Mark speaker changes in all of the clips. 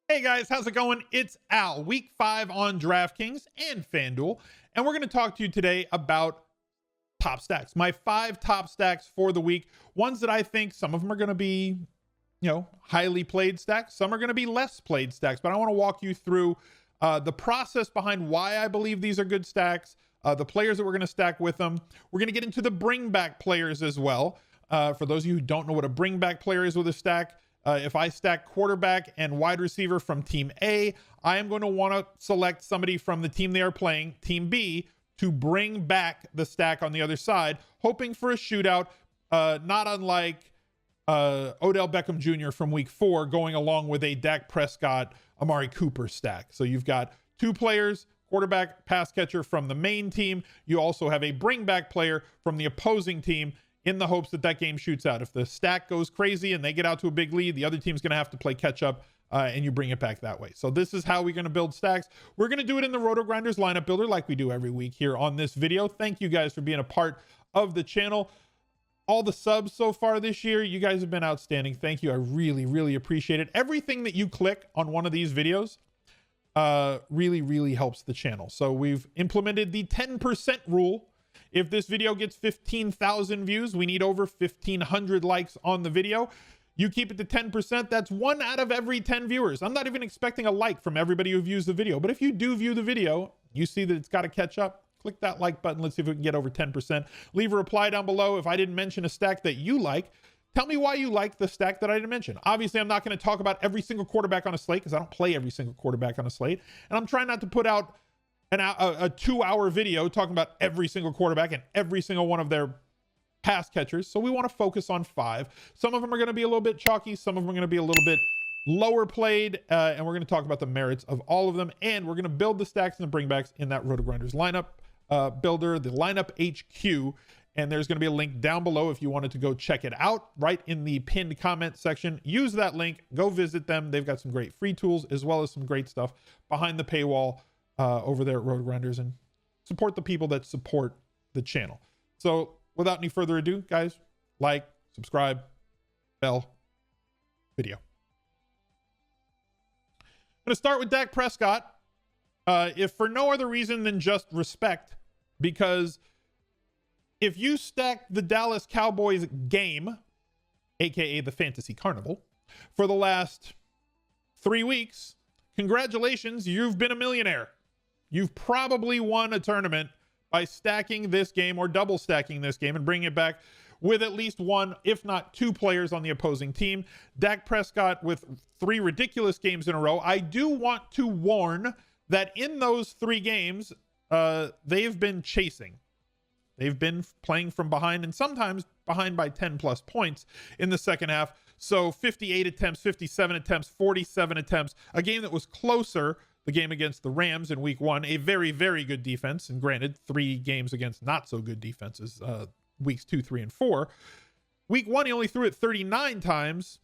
Speaker 1: Hey guys, how's it going? It's Al, week 5 on Draftkings and FanDuel, and we're going to talk to you today about top stacks. My 5 top stacks for the week. Ones that I think some of them are going to be, highly played stacks. Some are going to be less played stacks, but I want to walk you through the process behind why I believe these are good stacks, the players that we're going to stack with them. We're going to get into the bring back players as well. For those of you who don't know what a bring back player is with a stack, if I stack quarterback and wide receiver from team A, I am going to want to select somebody from the team they are playing, team B, to bring back the stack on the other side, hoping for a shootout, not unlike Odell Beckham Jr. from week 4 going along with a Dak Prescott, Amari Cooper stack. So you've got 2 players, quarterback, pass catcher from the main team. You also have a bring back player from the opposing team, in the hopes that that game shoots out. If the stack goes crazy and they get out to a big lead, the other team's going to have to play catch up, and you bring it back that way. So this is how we're going to build stacks. We're going to do it in the Rotogrinders lineup builder like we do every week here on this video. Thank you guys for being a part of the channel. All the subs so far this year, you guys have been outstanding. Thank you. I really, really appreciate it. Everything that you click on one of these videos really, really helps the channel. So we've implemented the 10% rule. If this video gets 15,000 views, we need over 1,500 likes on the video. You keep it to 10%, that's 1 out of every 10 viewers. I'm not even expecting a like from everybody who views the video, but if you do view the video, you see that it's got to catch up, click that like button. Let's see if we can get over 10%. Leave a reply down below. If I didn't mention a stack that you like, tell me why you like the stack that I didn't mention. Obviously, I'm not going to talk about every single quarterback on a slate because I don't play every single quarterback on a slate. And I'm trying not to put out a 2-hour video talking about every single quarterback and every single one of their pass catchers. So we want to focus on 5. Some of them are going to be a little bit chalky. Some of them are going to be a little bit lower played. And we're going to talk about the merits of all of them. And we're going to build the stacks and the bringbacks in that Rotogrinders lineup builder, the lineup HQ. And there's going to be a link down below if you wanted to go check it out, right in the pinned comment section. Use that link. Go visit them. They've got some great free tools as well as some great stuff behind the paywall over there at Rotogrinders, and support the people that support the channel. So without any further ado, guys, like, subscribe, bell, video. I'm going to start with Dak Prescott, if for no other reason than just respect, because if you stack the Dallas Cowboys game, aka the Fantasy Carnival, for the last 3 weeks, congratulations, you've been a millionaire. You've probably won a tournament by stacking this game or double stacking this game and bringing it back with at least 1, if not 2 players on the opposing team. Dak Prescott with 3 ridiculous games in a row. I do want to warn that in those 3 games, they've been chasing. They've been playing from behind and sometimes behind by 10 plus points in the second half. So 58 attempts, 57 attempts, 47 attempts, a game that was closer. The game against the Rams in week 1, a very, very good defense. And granted, 3 games against not so good defenses, weeks 2, 3, and 4. Week 1, he only threw it 39 times,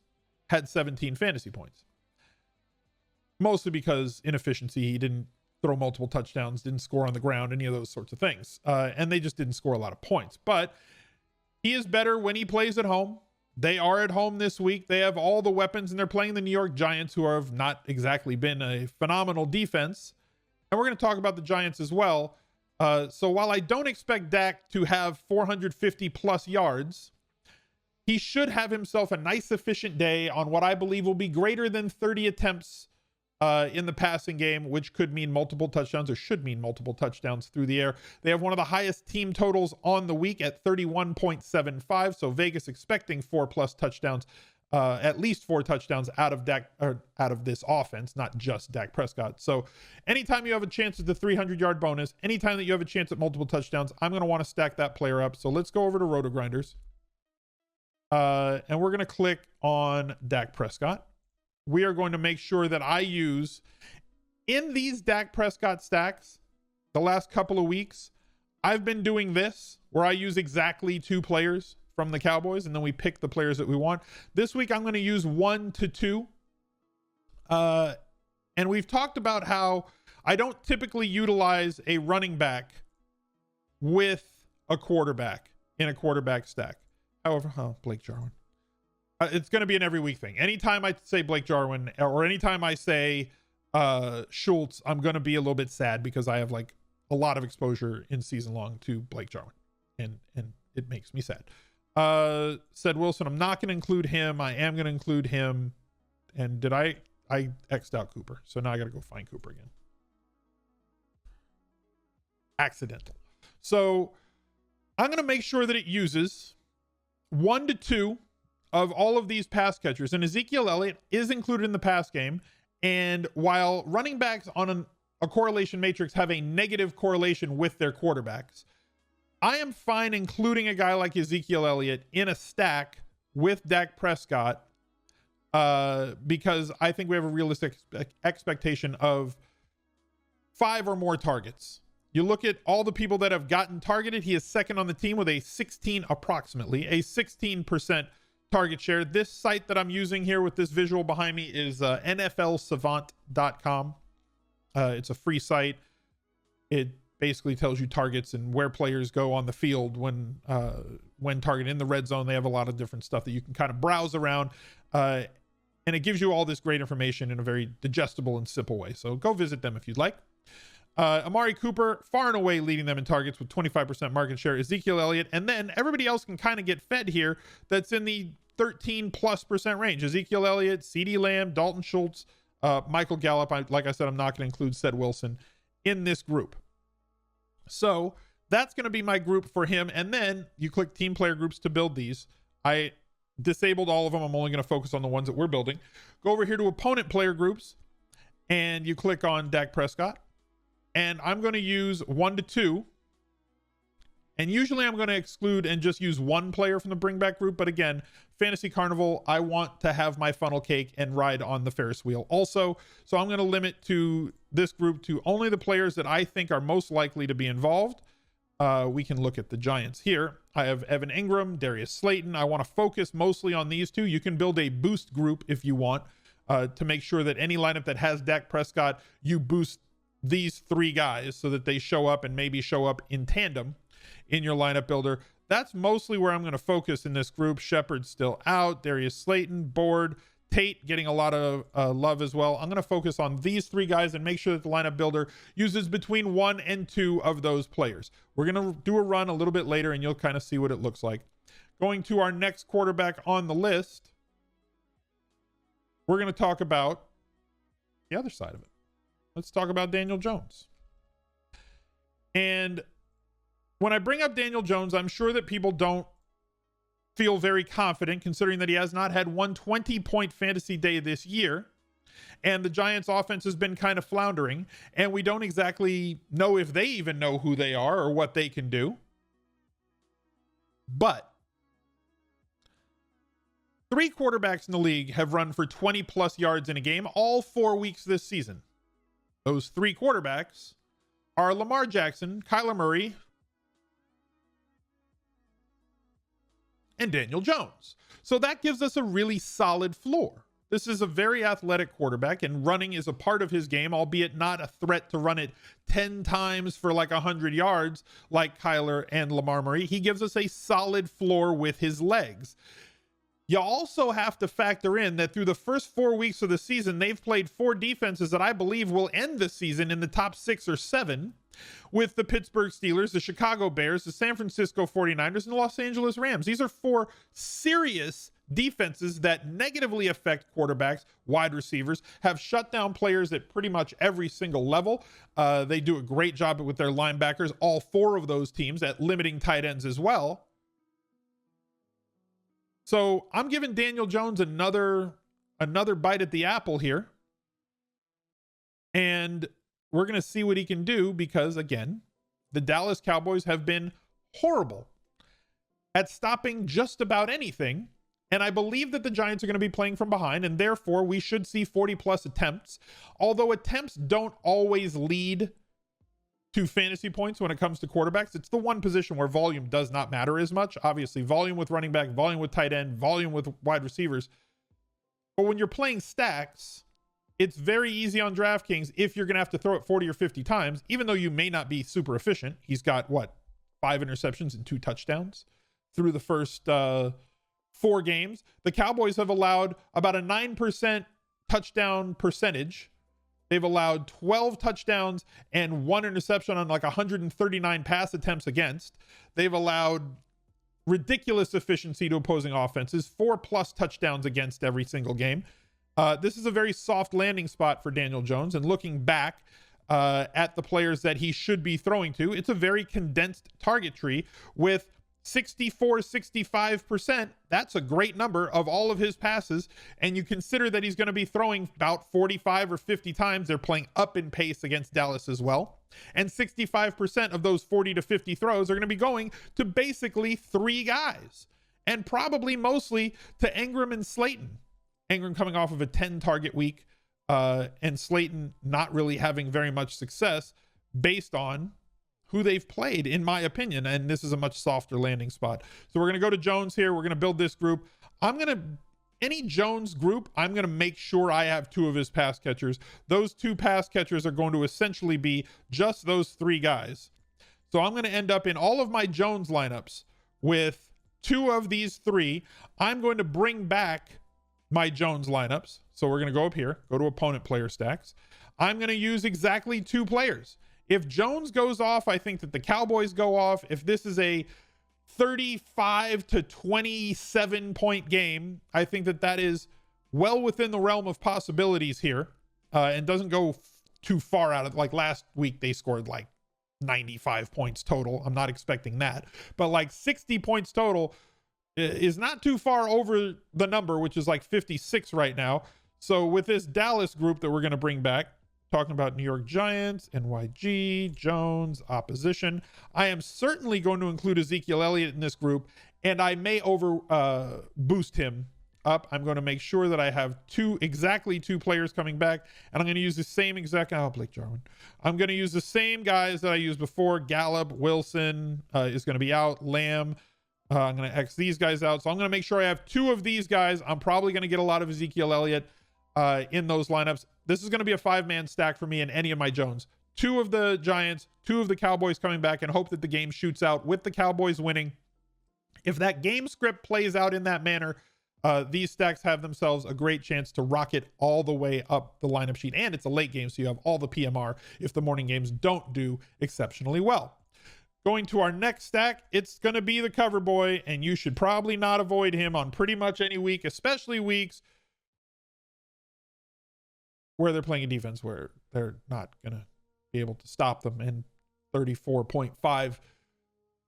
Speaker 1: had 17 fantasy points. Mostly because inefficiency. He didn't throw multiple touchdowns, didn't score on the ground, any of those sorts of things. And they just didn't score a lot of points. But he is better when he plays at home. They are at home this week. They have all the weapons, and they're playing the New York Giants, who have not exactly been a phenomenal defense. And we're going to talk about the Giants as well. So while I don't expect Dak to have 450 plus yards, he should have himself a nice, efficient day on what I believe will be greater than 30 attempts in the passing game, which could mean multiple touchdowns or should mean multiple touchdowns through the air. They have one of the highest team totals on the week at 31.75. So Vegas expecting 4+ touchdowns, at least 4 touchdowns out of Dak, or out of this offense, not just Dak Prescott. So anytime you have a chance at the 300-yard bonus, anytime that you have a chance at multiple touchdowns, I'm going to want to stack that player up. So let's go over to Rotogrinders. And we're going to click on Dak Prescott. We are going to make sure that I use, in these Dak Prescott stacks, the last couple of weeks, I've been doing this, where I use exactly 2 players from the Cowboys, and then we pick the players that we want. This week, I'm going to use 1 to 2. And we've talked about how I don't typically utilize a running back with a quarterback in a quarterback stack. However, Blake Jarwin. It's going to be an every week thing. Anytime I say Blake Jarwin or anytime I say Schultz, I'm going to be a little bit sad because I have like a lot of exposure in season long to Blake Jarwin, and it makes me sad. Said Wilson, I'm not going to include him. I am going to include him. And did I X'd out Cooper, so now I got to go find Cooper again. Accidental. So I'm going to make sure that it uses 1 to 2 of all of these pass catchers, and Ezekiel Elliott is included in the pass game. And while running backs on a correlation matrix have a negative correlation with their quarterbacks, I am fine including a guy like Ezekiel Elliott in a stack with Dak Prescott because I think we have a realistic expectation of 5 or more targets. You look at all the people that have gotten targeted. He is second on the team with approximately a 16% target share. This site that I'm using here with this visual behind me is nflsavant.com. It's a free site. It basically tells you targets and where players go on the field when targeted in the red zone. They have a lot of different stuff that you can kind of browse around. And it gives you all this great information in a very digestible and simple way. So go visit them if you'd like. Amari Cooper, far and away leading them in targets with 25% market share. Ezekiel Elliott, and then everybody else can kind of get fed here that's in the 13+% range. Ezekiel Elliott, CeeDee Lamb, Dalton Schultz, Michael Gallup. Like I said, I'm not going to include Ced Wilson in this group. So that's going to be my group for him. And then you click team player groups to build these. I disabled all of them. I'm only going to focus on the ones that we're building. Go over here to opponent player groups and you click on Dak Prescott. And I'm going to use 1 to 2. And usually I'm going to exclude and just use one player from the bring back group. But again, Fantasy Carnival, I want to have my funnel cake and ride on the Ferris wheel also. So I'm going to limit to this group to only the players that I think are most likely to be involved. We can look at the Giants here. I have Evan Ingram, Darius Slayton. I want to focus mostly on these two. You can build a boost group if you want to make sure that any lineup that has Dak Prescott, you boost these 3 guys so that they show up and maybe show up in tandem in your lineup builder. That's mostly where I'm going to focus in this group. Shepard's still out. Darius Slayton, Board, Tate getting a lot of love as well. I'm going to focus on these 3 guys and make sure that the lineup builder uses between 1 and 2 of those players. We're going to do a run a little bit later and you'll kind of see what it looks like. Going to our next quarterback on the list, we're going to talk about the other side of it. Let's talk about Daniel Jones. And when I bring up Daniel Jones, I'm sure that people don't feel very confident considering that he has not had one 20-point fantasy day this year. And the Giants offense has been kind of floundering. And we don't exactly know if they even know who they are or what they can do. But 3 quarterbacks in the league have run for 20+ yards in a game all 4 weeks this season. Those 3 quarterbacks are Lamar Jackson, Kyler Murray, and Daniel Jones. So that gives us a really solid floor. This is a very athletic quarterback, and running is a part of his game, albeit not a threat to run it 10 times for like 100 yards like Kyler and Lamar Murray. He gives us a solid floor with his legs. You also have to factor in that through the first 4 weeks of the season, they've played 4 defenses that I believe will end the season in the top 6 or 7 with the Pittsburgh Steelers, the Chicago Bears, the San Francisco 49ers, and the Los Angeles Rams. These are 4 serious defenses that negatively affect quarterbacks, wide receivers, have shut down players at pretty much every single level. They do a great job with their linebackers, all 4 of those teams, at limiting tight ends as well. So I'm giving Daniel Jones another bite at the apple here. And we're going to see what he can do because, again, the Dallas Cowboys have been horrible at stopping just about anything. And I believe that the Giants are going to be playing from behind, and therefore we should see 40+ attempts. Although attempts don't always lead to fantasy points when it comes to quarterbacks. It's the one position where volume does not matter as much. Obviously, volume with running back, volume with tight end, volume with wide receivers. But when you're playing stacks, it's very easy on Draftkings if you're going to have to throw it 40 or 50 times, even though you may not be super efficient. He's got, 5 interceptions and 2 touchdowns through the first 4 games, the Cowboys have allowed about a 9% touchdown percentage. They've allowed 12 touchdowns and 1 interception on like 139 pass attempts against. They've allowed ridiculous efficiency to opposing offenses, 4+ touchdowns against every single game. This is a very soft landing spot for Daniel Jones. And looking back at the players that he should be throwing to, it's a very condensed target tree with 65%. That's a great number of all of his passes. And you consider that he's going to be throwing about 45 or 50 times. They're playing up in pace against Dallas as well. And 65% of those 40 to 50 throws are going to be going to basically 3 guys, and probably mostly to Engram and Slayton. Engram coming off of a 10 target week, and Slayton not really having very much success based on who they've played, in my opinion. And this is a much softer landing spot. So we're going to go to Jones here. We're going to build this group. Any Jones group, I'm going to make sure I have 2 of his pass catchers. Those 2 pass catchers are going to essentially be just those 3 guys. So I'm going to end up in all of my Jones lineups with 2 of these 3. I'm going to bring back my Jones lineups. So we're going to go up here, go to opponent player stacks. I'm going to use exactly 2 players. If Jones goes off, I think that the Cowboys go off. If this is a 35 to 27 point game, I think that that is well within the realm of possibilities here, and doesn't go too far out of, like last week they scored like 95 points total. I'm not expecting that, but like 60 points total is not too far over the number, which is like 56 right now. So with this Dallas group that we're going to bring back, talking about New York Giants, NYG, Jones, opposition, I am certainly going to include Ezekiel Elliott in this group, and I may boost him up. I'm going to make sure that I have exactly two players coming back, and I'm going to use the same exact, Blake Jarwin. I'm going to use the same guys that I used before. Gallup, Wilson is going to be out, Lamb. I'm going to X these guys out. So I'm going to make sure I have 2 of these guys. I'm probably going to get a lot of Ezekiel Elliott in those lineups. This is going to be a 5-man stack for me in any of my Jones. 2 of the Giants, 2 of the Cowboys coming back, and hope that the game shoots out with the Cowboys winning. If that game script plays out in that manner, these stacks have themselves a great chance to rocket all the way up the lineup sheet. And it's a late game, so you have all the PMR if the morning games don't do exceptionally well. Going to our next stack, it's going to be the cover boy, and you should probably not avoid him on pretty much any week, especially weeks where they're playing a defense where they're not going to be able to stop them. And 34.5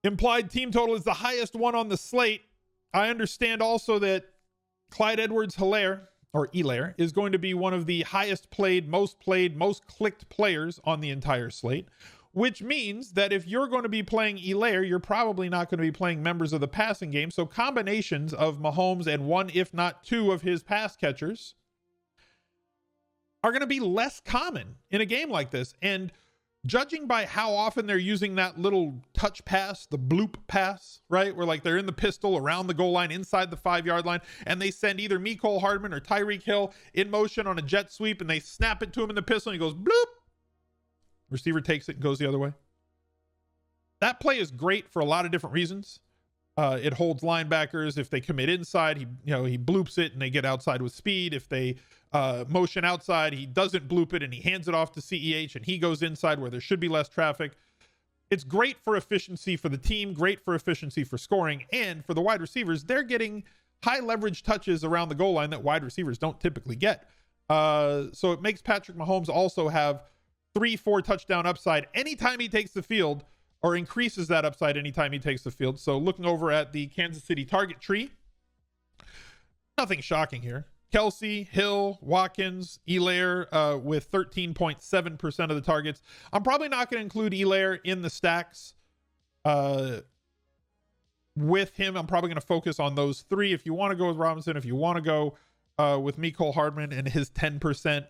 Speaker 1: implied team total is the highest one on the slate. I understand also that Clyde Edwards-Helaire, or Elaire, is going to be one of the highest played, most clicked players on the entire slate, which means that if you're going to be playing Elaire, you're probably not going to be playing members of the passing game. So combinations of Mahomes and 1, if not 2 of his pass catchers are going to be less common in a game like this. And judging by how often they're using that little touch pass, the bloop pass, right? Where like they're in the pistol around the goal line, inside the 5-yard line, and they send either Mecole Hardman or Tyreek Hill in motion on a jet sweep, and they snap it to him in the pistol, and he goes bloop. Receiver takes it and goes the other way. That play is great for a lot of different reasons. It holds linebackers. If they commit inside, he bloops it and they get outside with speed. If they motion outside, he doesn't bloop it and he hands it off to CEH and he goes inside where there should be less traffic. It's great for efficiency for the team, great for efficiency for scoring, and for the wide receivers, they're getting high leverage touches around the goal line that wide receivers don't typically get. So it makes Patrick Mahomes also have 3-4 touchdown upside anytime he takes the field, or increases that upside anytime he takes the field. So looking over at the Kansas City target tree, nothing shocking here. Kelsey, Hill, Watkins, Elaire with 13.7% of the targets. I'm probably not going to include Elaire in the stacks with him. I'm probably going to focus on those 3. If you want to go with Robinson, if you want to go with Mecole Hardman and his 10%,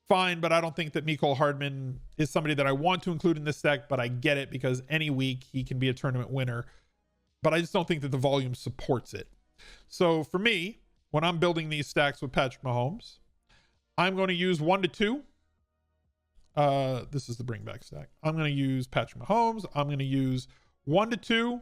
Speaker 1: fine, but I don't think that Mecole Hardman is somebody that I want to include in this stack, but I get it because any week he can be a tournament winner, but I just don't think that the volume supports it. So for me, when I'm building these stacks with Patrick Mahomes, I'm going to use 1 to 2. This is the bring back stack. I'm going to use Patrick Mahomes. I'm going to use 1 to 2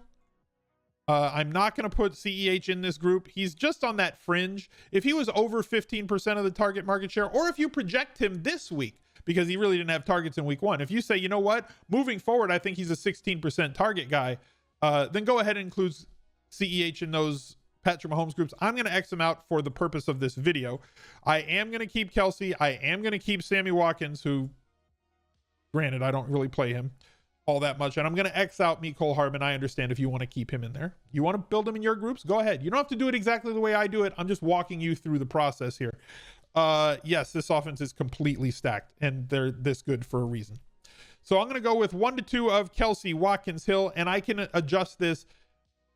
Speaker 1: I'm not going to put CEH in this group. He's just on that fringe. If he was over 15% of the target market share, or if you project him this week, because he really didn't have targets in week 1. If you say, you know what, moving forward, I think he's a 16% target guy, then go ahead and include CEH in those Patrick Mahomes groups. I'm going to X him out for the purpose of this video. I am going to keep Kelsey. I am going to keep Sammy Watkins, who, granted, I don't really play him all that much. And I'm going to X out Mecole Hardman. I understand if you want to keep him in there. You want to build him in your groups? Go ahead. You don't have to do it exactly the way I do it. I'm just walking you through the process here. Yes, this offense is completely stacked, and they're this good for a reason. So I'm going to go with 1 to 2 of Kelsey, Watkins, Hill, and I can adjust this.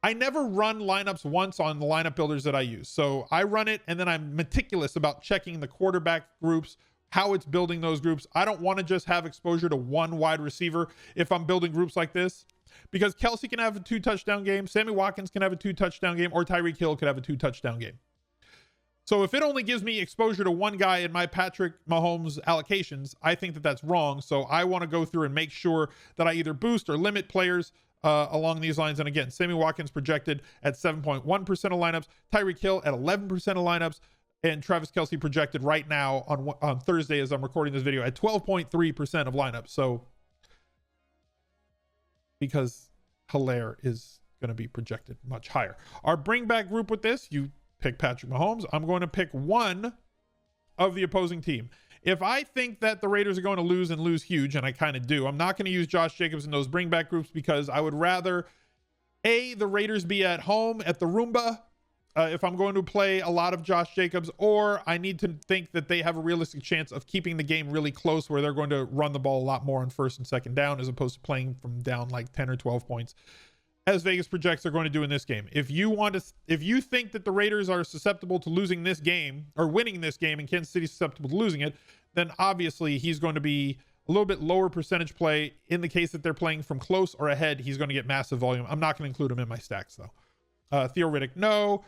Speaker 1: I never run lineups once on the lineup builders that I use. So I run it, and then I'm meticulous about checking the quarterback groups, how it's building those groups. I don't want to just have exposure to one wide receiver if I'm building groups like this, because Kelsey can have a 2-touchdown game, Sammy Watkins can have a 2-touchdown game, or Tyreek Hill could have a 2-touchdown game. So if it only gives me exposure to one guy in my Patrick Mahomes allocations, I think that that's wrong. So I want to go through and make sure that I either boost or limit players along these lines. And again, Sammy Watkins projected at 7.1% of lineups, Tyreek Hill at 11% of lineups, and Travis Kelsey projected right now on Thursday as I'm recording this video at 12.3% of lineups. So because Hilaire is going to be projected much higher. Our bring back group with this, you pick Patrick Mahomes. I'm going to pick one of the opposing team. If I think that the Raiders are going to lose and lose huge, and I kind of do, I'm not going to use Josh Jacobs in those bring back groups, because I would rather the Raiders be at home at the Roomba if I'm going to play a lot of Josh Jacobs, or I need to think that they have a realistic chance of keeping the game really close, where they're going to run the ball a lot more on first and second down, as opposed to playing from down like 10 or 12 points, as Vegas projects they're going to do in this game. If you think that the Raiders are susceptible to losing this game, or winning this game, and Kansas City is susceptible to losing it, then obviously he's going to be a little bit lower percentage play. In the case that they're playing from close or ahead, he's going to get massive volume. I'm not going to include him in my stacks though. Theo Riddick, no,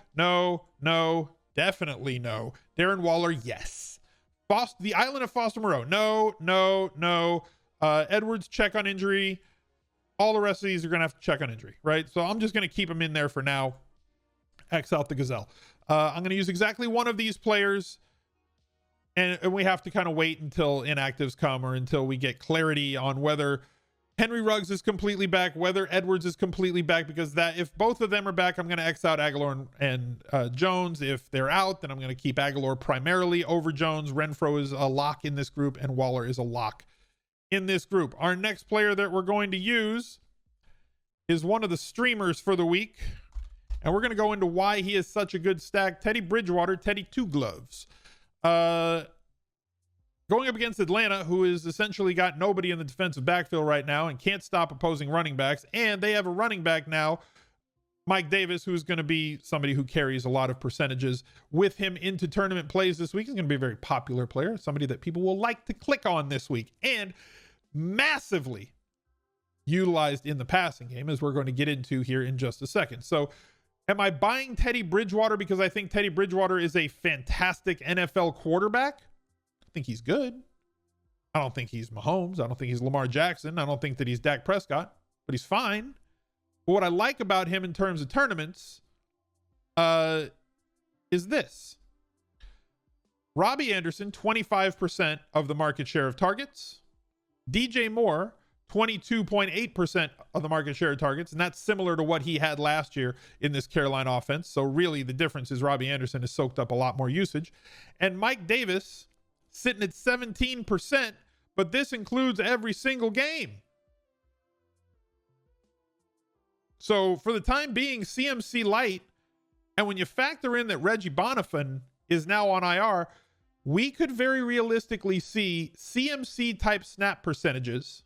Speaker 1: definitely no. Darren Waller, yes. The Island of Foster Moreau, no. Edwards, check on injury. All the rest of these are going to have to check on injury, right? So I'm just going to keep them in there for now. X out the Gazelle. I'm going to use exactly one of these players, and we have to kind of wait until inactives come, or until we get clarity on whether Henry Ruggs is completely back, whether Edwards is completely back, because that if both of them are back, I'm going to X out Aguilar and Jones. If they're out, then I'm going to keep Aguilar primarily over Jones. Renfro is a lock in this group, and Waller is a lock in this group. Our next player that we're going to use is one of the streamers for the week, and we're going to go into why he is such a good stack. Teddy Bridgewater, Teddy Two Gloves. Going up against Atlanta, who has essentially got nobody in the defensive backfield right now and can't stop opposing running backs. And they have a running back now, Mike Davis, who's going to be somebody who carries a lot of percentages with him into tournament plays this week. He's going to be a very popular player, somebody that people will like to click on this week, and massively utilized in the passing game, as we're going to get into here in just a second. So am I buying Teddy Bridgewater because I think Teddy Bridgewater is a fantastic NFL quarterback? I think he's good. I don't think he's Mahomes. I don't think he's Lamar Jackson. I don't think that he's Dak Prescott, but he's fine. But what I like about him in terms of tournaments is this. Robbie Anderson, 25% of the market share of targets. DJ Moore, 22.8% of the market share of targets. And that's similar to what he had last year in this Carolina offense. So really the difference is Robbie Anderson has soaked up a lot more usage. And Mike Davis sitting at 17%, but this includes every single game. So for the time being, CMC light. And when you factor in that Reggie Bonifan is now on IR, we could very realistically see CMC type snap percentages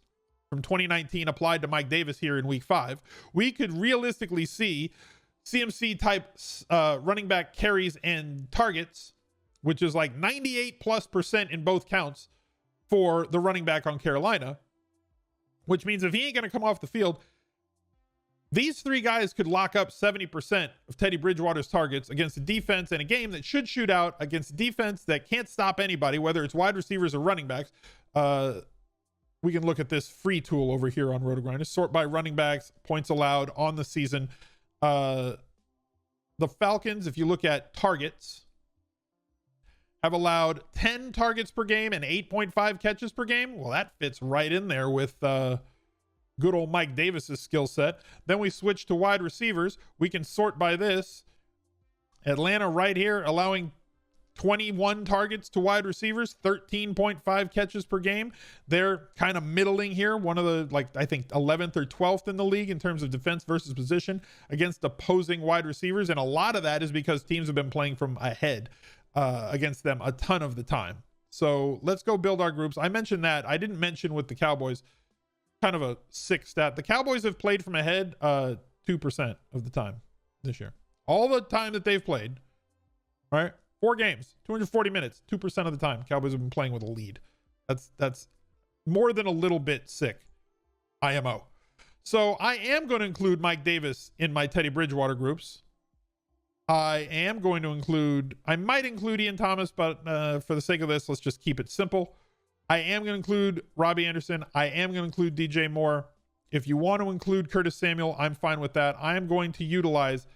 Speaker 1: from 2019 applied to Mike Davis here in week 5. We could realistically see CMC type running back carries and targets, which is like 98+% in both counts for the running back on Carolina, which means if he ain't going to come off the field, these three guys could lock up 70% of Teddy Bridgewater's targets against a defense in a game that should shoot out, against a defense that can't stop anybody, whether it's wide receivers or running backs. We can look at this free tool over here on Rotogrinders. Sort by running backs, points allowed on the season. The Falcons, if you look at targets, have allowed 10 targets per game and 8.5 catches per game. Well, that fits right in there with good old Mike Davis's skill set. Then we switch to wide receivers. We can sort by this. Atlanta right here, allowing 21 targets to wide receivers, 13.5 catches per game. They're kind of middling here. One of the, I think 11th or 12th in the league in terms of defense versus position against opposing wide receivers. And a lot of that is because teams have been playing from ahead against them a ton of the time. So let's go build our groups. I mentioned that. I didn't mention with the Cowboys, kind of a sick stat. The Cowboys have played from ahead 2% of the time this year. All the time that they've played, right? 4 games, 240 minutes, 2% of the time, Cowboys have been playing with a lead. That's more than a little bit sick. IMO. So I am going to include Mike Davis in my Teddy Bridgewater groups. I might include Ian Thomas, but for the sake of this, let's just keep it simple. I am going to include Robbie Anderson. I am going to include DJ Moore. If you want to include Curtis Samuel, I'm fine with that. I am going to utilize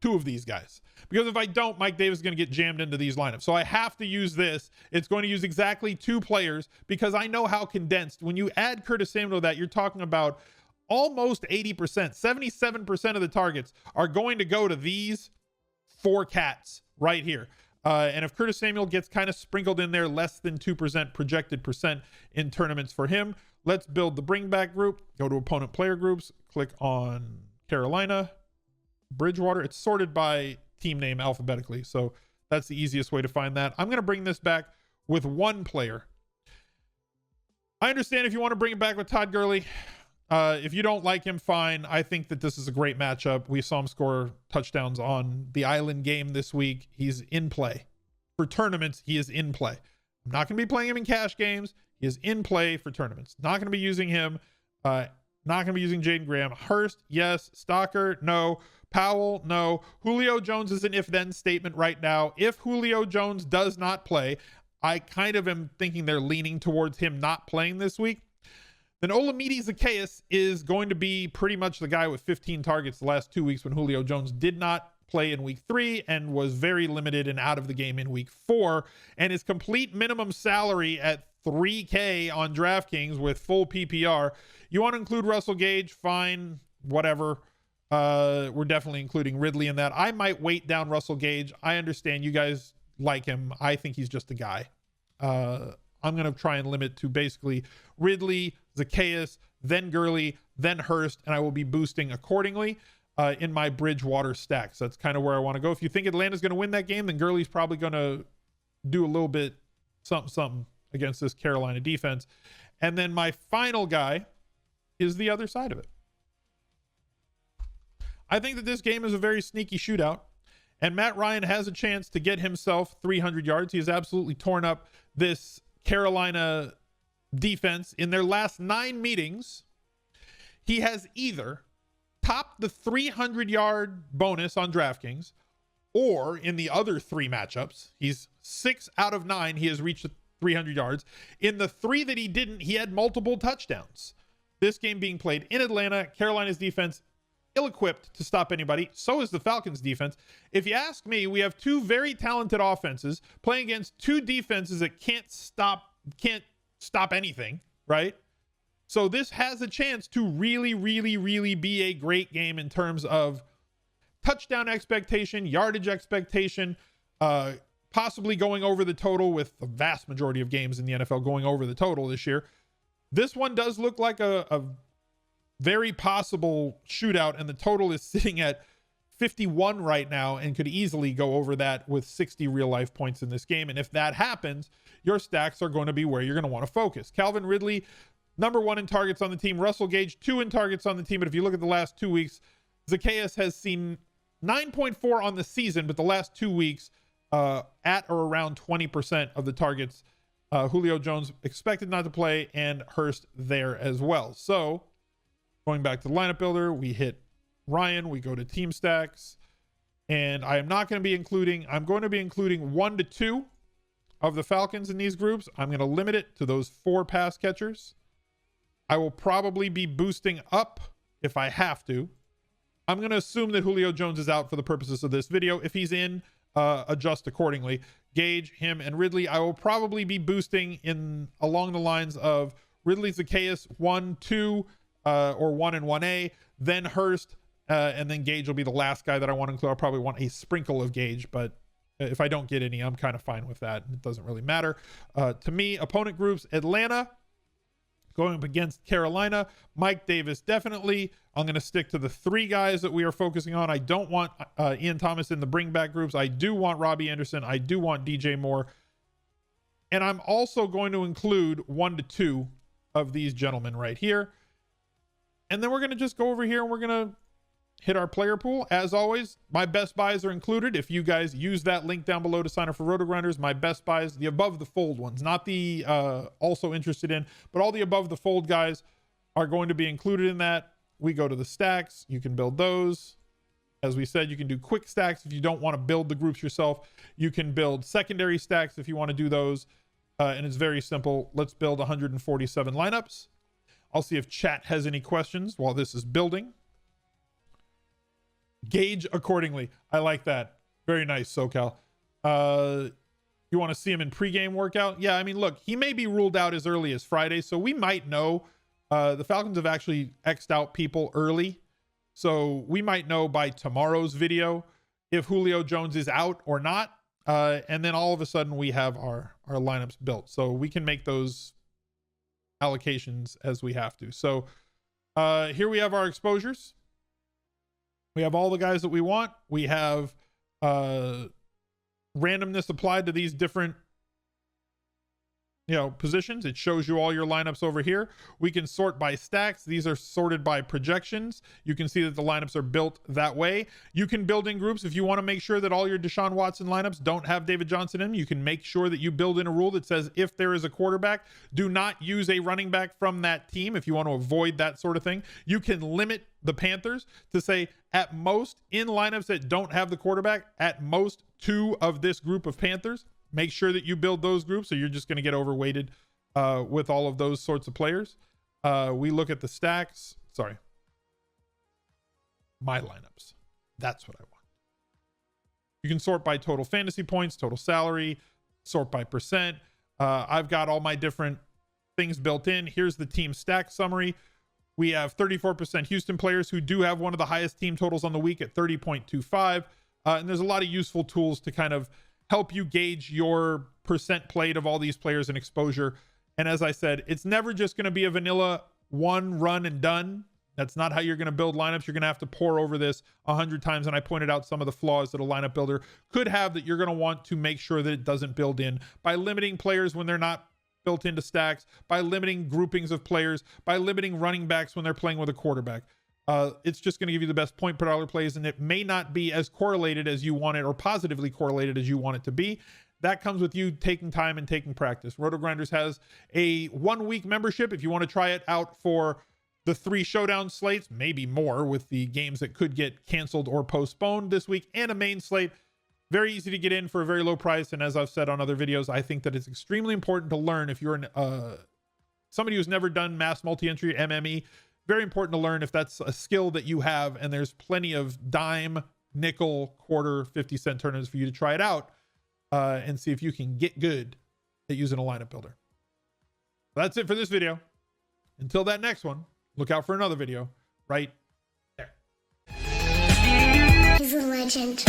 Speaker 1: 2 of these guys, because if I don't, Mike Davis is going to get jammed into these lineups. So I have to use this. It's going to use exactly 2 players, because I know how condensed. When you add Curtis Samuel to that, you're talking about almost 80%, 77% of the targets are going to go to these 4 cats right here. And if Curtis Samuel gets kind of sprinkled in there, less than 2% projected percent in tournaments for him. Let's build the bring back group. Go to opponent player groups. Click on Carolina. Bridgewater. It's sorted by team name alphabetically, so that's the easiest way to find that. I'm going to bring this back with 1 player. I understand if you want to bring it back with Todd Gurley. If you don't like him, fine. I think that this is a great matchup. We saw him score touchdowns on the Island game this week. He's in play. For tournaments, he is in play. I'm not going to be playing him in cash games. He is in play for tournaments. Not going to be using him. Not going to be using Jaden Graham. Hurst, yes. Stalker, no. Powell, no. Julio Jones is an if-then statement right now. If Julio Jones does not play, I kind of am thinking they're leaning towards him not playing this week. Then Olamide Zaccheaus is going to be pretty much the guy with 15 targets the last 2 weeks when Julio Jones did not play in week 3 and was very limited and out of the game in week 4. And his complete minimum salary at $3K on DraftKings with full PPR. You want to include Russell Gage? Fine, whatever. We're definitely including Ridley in that. I might weight down Russell Gage. I understand you guys like him. I think he's just a guy. I'm going to try and limit to basically Ridley, Zaccheaus, then Gurley, then Hurst, and I will be boosting accordingly in my Bridgewater stack. So that's kind of where I want to go. If you think Atlanta's going to win that game, then Gurley's probably going to do a little bit something against this Carolina defense. And then my final guy is the other side of it. I think that this game is a very sneaky shootout, and Matt Ryan has a chance to get himself 300 yards. He has absolutely torn up this Carolina defense. In their last 9 meetings, he has either topped the 300-yard bonus on DraftKings, or in the other 3 matchups, he's 6 out of 9, he has reached 300 yards. In the 3 that he didn't, he had multiple touchdowns. This game being played in Atlanta, Carolina's defense ill-equipped to stop anybody. So is the Falcons defense. If you ask me, we have 2 very talented offenses playing against 2 defenses that can't stop anything, right? So this has a chance to really, really, really be a great game in terms of touchdown expectation, yardage expectation, possibly going over the total, with the vast majority of games in the NFL going over the total this year. This one does look like a very possible shootout, and the total is sitting at 51 right now and could easily go over that with 60 real life points in this game. And if that happens, your stacks are going to be where you're going to want to focus. Calvin Ridley, number 1 in targets on the team. Russell Gage, 2 in targets on the team. But if you look at the last 2 weeks, Zaccheaus has seen 9.4 on the season, but the last 2 weeks at or around 20% of the targets. Julio Jones expected not to play, and Hurst there as well. So going back to the lineup builder, we hit Ryan, we go to team stacks, and I am not going to be including, I'm going to be including 1 to 2 of the Falcons in these groups. I'm going to limit it to those 4 pass catchers. I will probably be boosting up if I have to. I'm going to assume that Julio Jones is out for the purposes of this video. If he's in, adjust accordingly. Gage, him, and Ridley, I will probably be boosting in along the lines of Ridley, Zacchaeus 1, 2, or 1 and 1A, then Hurst, and then Gage will be the last guy that I want to include. I'll probably want a sprinkle of Gage, but if I don't get any, I'm kind of fine with that. It doesn't really matter. To me, opponent groups, Atlanta going up against Carolina. Mike Davis, definitely. I'm going to stick to the 3 guys that we are focusing on. I don't want Ian Thomas in the bring back groups. I do want Robbie Anderson. I do want DJ Moore. And I'm also going to include 1 to 2 of these gentlemen right here. And then we're going to just go over here and we're going to hit our player pool. As always, my best buys are included. If you guys use that link down below to sign up for Rotogrinders, my best buys, the above the fold ones, not the also interested in, but all the above the fold guys are going to be included in that. We go to the stacks. You can build those. As we said, you can do quick stacks if you don't want to build the groups yourself. You can build secondary stacks if you want to do those. And it's very simple. Let's build 147 lineups. I'll see if chat has any questions while this is building. Gauge accordingly. I like that. Very nice, SoCal. You want to see him in pregame workout? Yeah, I mean, look, he may be ruled out as early as Friday, so we might know. The Falcons have actually X'd out people early, so we might know by tomorrow's video if Julio Jones is out or not. And then all of a sudden we have our lineups built, so we can make those allocations as we have to. So here we have our exposures. We have all the guys that we want. We have randomness applied to these different positions. It shows you all your lineups over here. We can sort by stacks. These are sorted by projections. You can see that the lineups are built that way. You can build in groups if you want to make sure that all your Deshaun Watson lineups don't have David Johnson in them. You can make sure that you build in a rule that says if there is a quarterback, do not use a running back from that team if you want to avoid that sort of thing. You can limit the Panthers to say at most in lineups that don't have the quarterback, at most 2 of this group of Panthers. Make sure that you build those groups, or you're just going to get overweighted with all of those sorts of players. We look at the stacks. Sorry. My lineups. That's what I want. You can sort by total fantasy points, total salary, sort by percent. I've got all my different things built in. Here's the team stack summary. We have 34% Houston players who do have one of the highest team totals on the week at 30.25. And there's a lot of useful tools to kind of help you gauge your percent played of all these players and exposure. And as I said, it's never just going to be a vanilla one run and done. That's not how you're going to build lineups. You're going to have to pour over this 100 times. And I pointed out some of the flaws that a lineup builder could have that you're going to want to make sure that it doesn't build in by limiting players when they're not built into stacks, by limiting groupings of players, by limiting running backs when they're playing with a quarterback. It's just going to give you the best point per dollar plays, and it may not be as correlated as you want it, or positively correlated as you want it to be. That comes with you taking time and taking practice. Rotogrinders has a 1-week membership if you want to try it out for the 3 showdown slates, maybe more with the games that could get canceled or postponed this week, and a main slate. Very easy to get in for a very low price. And as I've said on other videos, I think that it's extremely important to learn if you're somebody who's never done mass multi-entry MME. Very important to learn if that's a skill that you have, and there's plenty of dime, nickel, quarter, 50-cent tournaments for you to try it out and see if you can get good at using a lineup builder. That's it for this video. Until that next one, look out for another video right there.
Speaker 2: He's a legend.